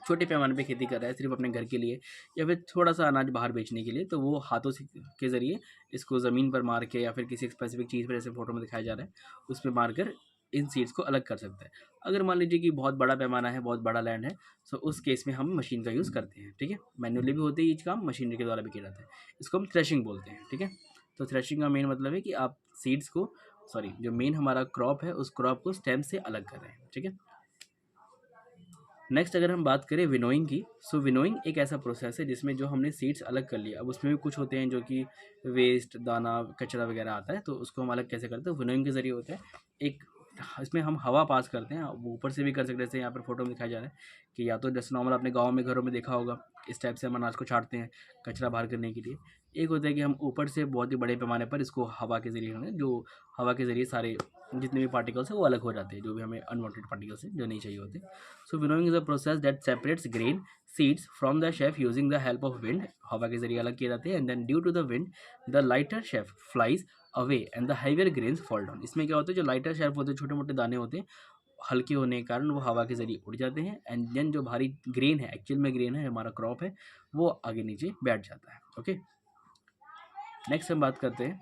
छोटे पैमाने पे खेती कर रहा है सिर्फ अपने घर के लिए या फिर थोड़ा सा अनाज बाहर बेचने के लिए, तो वो हाथों से के ज़रिए इसको ज़मीन पर मार के या फिर किसी स्पेसिफिक चीज़ पर, जैसे फोटो में दिखाया जा रहा है, उस पर मार कर इन सीड्स को अलग कर सकता है। अगर मान लीजिए कि बहुत बड़ा पैमाना है, बहुत बड़ा लैंड है, तो उस केस में हम मशीन का यूज़ करते हैं। ठीक है, मैनुअली भी होते हैं ये काम, मशीनरी के द्वारा भी किया जाता है। इसको हम थ्रेशिंग बोलते हैं। ठीक है, तो थ्रेशिंग का मेन मतलब है कि आप सीड्स को, सॉरी, जो मेन हमारा क्रॉप है उस क्रॉप को स्टेम से अलग कर रहे हैं। ठीक है, नेक्स्ट अगर हम बात करें विनोइंग की, सो विनोइंग एक ऐसा प्रोसेस है जिसमें जो हमने सीड्स अलग कर लिया, अब उसमें भी कुछ होते हैं जो कि वेस्ट, दाना, कचरा वगैरह आता है, तो उसको हम अलग कैसे करते हैं? विनोइंग के ज़रिए होता है। एक इसमें हम हवा पास करते हैं, वो ऊपर से भी कर सकते हैं, जैसे यहाँ पर फोटो में दिखाया जा रहा है कि या तो जैसे नॉर्मल अपने गाँव में घरों में देखा होगा, इस टाइप से हम अनाज को छाटते हैं कचरा बाहर करने के लिए। एक होता है कि हम ऊपर से बहुत ही बड़े पैमाने पर इसको हवा के ज़रिए हमें, जो हवा के ज़रिए सारे जितने भी पार्टिकल्स हैं वो अलग हो जाते हैं, जो भी हमें अनवांटेड पार्टिकल्स हैं जो नहीं चाहिए होते। So winnowing is a process that separates grain seeds from the chaff using the help of wind. हवा के जरिए अलग किए जाते हैं, and then due to the wind, the lighter chaff flies away and the heavier grains fall down. इसमें क्या होता है? जो लाइटर शेफ होते हैं, छोटे मोटे दाने होते हैं, हल्के होने के कारण वो हवा के जरिए उड़ जाते हैं, एंड देन जो भारी ग्रेन है, एक्चुअल में ग्रेन है, हमारा क्रॉप है, वो आगे नीचे बैठ जाता है। ओके, नेक्स्ट हम बात करते हैं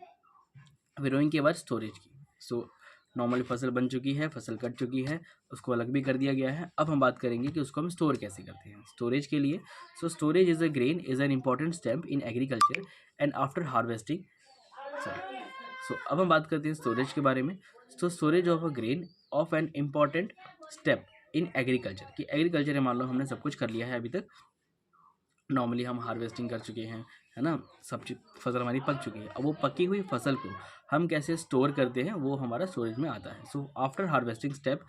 विनोइंग के बाद स्टोरेज की। सो नॉर्मली फसल बन चुकी है, फसल कट चुकी है, उसको अलग भी कर दिया गया है। अब हम बात करेंगे कि उसको हम स्टोर कैसे करते हैं। स्टोरेज के लिए, so storage is a grain is an important step in agriculture and after harvesting, sorry, so अब हम बात करते हैं स्टोरेज के बारे में। तो storage of a grain of an important step in agriculture, कि एग्रीकल्चर में मान लो हमने सब कुछ कर लिया है अभी तक, नॉर्मली हम हार्वेस्टिंग कर चुके हैं, है ना, सब चीज फसल हमारी पक चुकी है। अब वो पकी हुई फसल को हम कैसे स्टोर करते हैं, वो हमारा स्टोरेज में आता है। So after harvesting step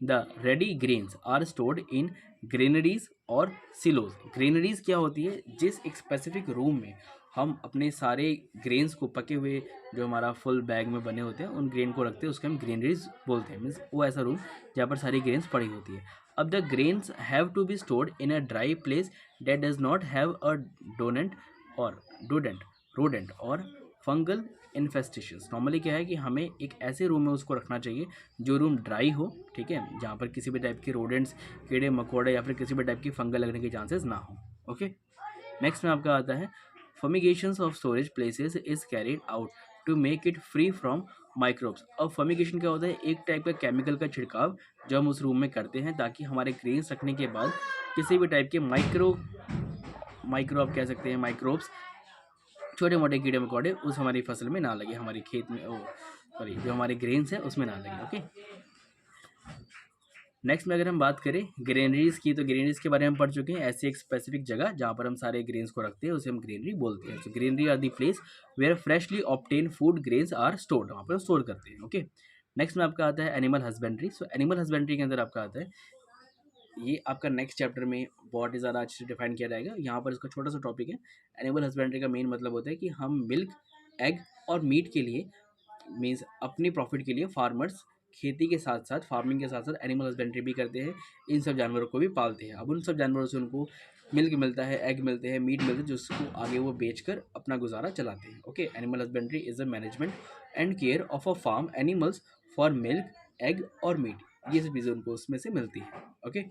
the ready grains are stored in granaries or silos. Granaries क्या होती है? जिस एक स्पेसिफिक रूम में हम अपने सारे ग्रेन्स को, पके हुए जो हमारा फुल बैग में बने होते हैं, उन ग्रेन को रखते हैं, उसको हम ग्रेनरीज बोलते हैं। मीन्स वो ऐसा रूम जहाँ पर सारी ग्रेन्स पड़ी होती है। अब the grains have to be stored in a dry place that does not have a donant or rodent or fungal infestations. Normally क्या है कि हमें एक ऐसे रूम में उसको रखना चाहिए जो रूम ड्राई हो, ठीक है, जहाँ पर किसी भी टाइप के रोडेंट्स, कीड़े मकोड़े या फिर किसी भी टाइप की फंगल लगने के चांसेस ना हो। ओके, नेक्स्ट में आपका आता है fumigations of storage places is carried out to make it free from microbes. अब फर्मिगेशन क्या होता है? एक टाइप का केमिकल का छिड़काव जो हम उस रूम में करते हैं, ताकि हमारे ग्रेन्स रखने के बाद किसी भी टाइप के माइक्रो आप कह सकते हैं, माइक्रोब्स, छोटे मोटे कीड़े मकोड़े उस हमारी फसल में ना लगे, हमारी खेत में, सॉरी, जो हमारे ग्रेन्स हैं उसमें ना लगे। ओके, नेक्स्ट में अगर हम बात करें ग्रेनरीज की, तो ग्रेनरीज के बारे में हम पढ़ चुके हैं। ऐसी एक स्पेसिफिक जगह जहाँ पर हम सारे ग्रेन्स को रखते हैं, उसे हम ग्रेनरी बोलते हैं। तो granary are the place where freshly obtain food grains are stored, वहाँ पर स्टोर करते हैं। ओके, नेक्स्ट में आपका आता है animal husbandry. So animal husbandry के अंदर आपका आता है, ये आपका नेक्स्ट चैप्टर में बहुत ही ज़्यादा अच्छे से डिफाइन किया जाएगा। यहाँ पर इसका छोटा सा टॉपिक है। एनिमल हस्बेंड्री का मेन मतलब होता है कि हम मिल्क, एग और मीट के लिए, मीन्स अपनी प्रॉफिट के लिए फार्मर्स खेती के साथ साथ, फार्मिंग के साथ साथ एनिमल हस्बेंड्री भी करते हैं, इन सब जानवरों को भी पालते हैं। अब उन सब जानवरों से उनको मिल्क मिलता है, एग मिलते हैं, मीट मिलते हैं, जिसको आगे वो बेचकर अपना गुजारा चलाते हैं। Okay, animal husbandry is a management and care of a farm animals for milk, egg or meat, ये सब चीज़ें उनको उसमें से मिलती है। ओके,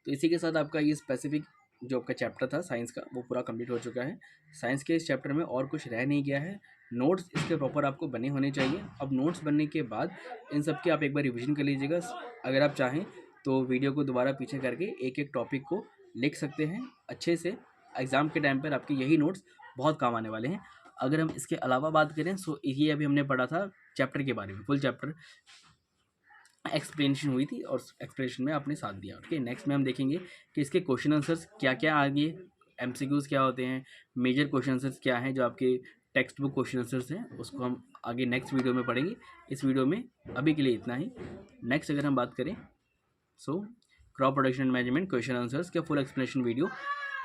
तो इसी के साथ आपका ये स्पेसिफिक जो आपका चैप्टर था साइंस का, वो पूरा कंप्लीट हो चुका है। साइंस के इस चैप्टर में और कुछ रह नहीं गया है। नोट्स इसके प्रॉपर आपको बने होने चाहिए। अब नोट्स बनने के बाद इन सब की आप एक बार रिवीजन कर लीजिएगा। अगर आप चाहें तो वीडियो को दोबारा पीछे करके एक एक टॉपिक को लिख सकते हैं अच्छे से। एग्ज़ाम के टाइम पर आपके यही नोट्स बहुत काम आने वाले हैं। अगर हम इसके अलावा बात करें, सो ये अभी हमने पढ़ा था चैप्टर के बारे में, फुल चैप्टर एक्सप्लेनेशन हुई थी और एक्सप्लेनेशन में आपने साथ दिया। ओके, नेक्स्ट में हम देखेंगे कि इसके क्वेश्चन आंसर्स क्या क्या आ गए, एमसीक्यूज़ क्या होते हैं, मेजर क्वेश्चन आंसर्स क्या हैं जो आपके टेक्स्ट बुक क्वेश्चन आंसर्स हैं उसको हम आगे नेक्स्ट वीडियो में पढ़ेंगे। इस वीडियो में अभी के लिए इतना ही। नेक्स्ट अगर हम बात करें so crop production and management question answers का फुल एक्सप्लेनेशन वीडियो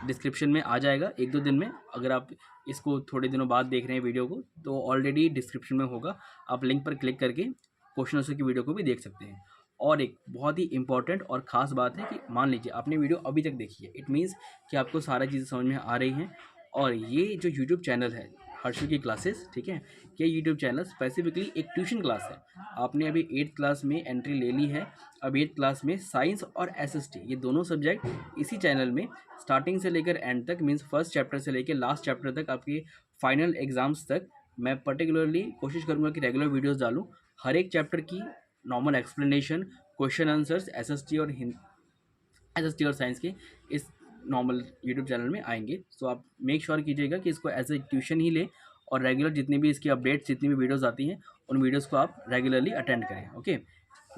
डिस्क्रिप्शन में आ जाएगा 1-2 दिन में। अगर आप इसको थोड़े दिनों बाद देख रहे हैं वीडियो को तो ऑलरेडी डिस्क्रिप्शन में होगा, आप लिंक पर क्लिक करके क्वेश्चन आंसर की वीडियो को भी देख सकते हैं। और एक बहुत ही इंपॉर्टेंट और ख़ास बात है कि मान लीजिए आपने वीडियो अभी तक देखी है, इट मीन्स कि आपको सारा चीज़ें समझ में आ रही हैं। और ये जो यूट्यूब चैनल है हर्षु की क्लासेस, ठीक है, ये यूट्यूब चैनल स्पेसिफिकली एक ट्यूशन क्लास है। आपने अभी 8th क्लास में एंट्री ले ली है, अब 8th क्लास में साइंस और एसएसटी ये दोनों सब्जेक्ट इसी चैनल में स्टार्टिंग से लेकर एंड तक, मीन्स फर्स्ट चैप्टर से लेकर लास्ट चैप्टर तक, आपके फाइनल एग्जाम्स तक मैं पर्टिकुलरली कोशिश करूँगा कि रेगुलर वीडियोज़ डालूँ। हर एक चैप्टर की normal explanation, question answers SST और साइंस के इस नॉर्मल यूट्यूब चैनल में आएंगे। सो आप मेक श्योर कीजिएगा कि इसको एज ए ट्यूशन ही लें और रेगुलर जितनी भी इसकी अपडेट्स, जितनी भी वीडियोस आती हैं उन वीडियोस को आप रेगुलरली अटेंड करें। ओके,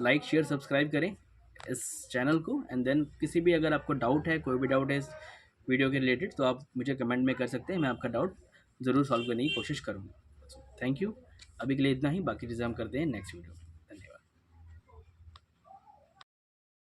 लाइक शेयर सब्सक्राइब करें इस चैनल को। एंड देन किसी भी अगर आपको डाउट है, कोई भी डाउट है इस वीडियो के रिलेटेड, तो आप मुझे कमेंट में कर सकते हैं, मैं आपका डाउट ज़रूर सॉल्व करने की कोशिश करूँगा। थैंक यू, अभी के लिए इतना ही, बाकी चीज़ें हम करते हैं नेक्स्ट वीडियो।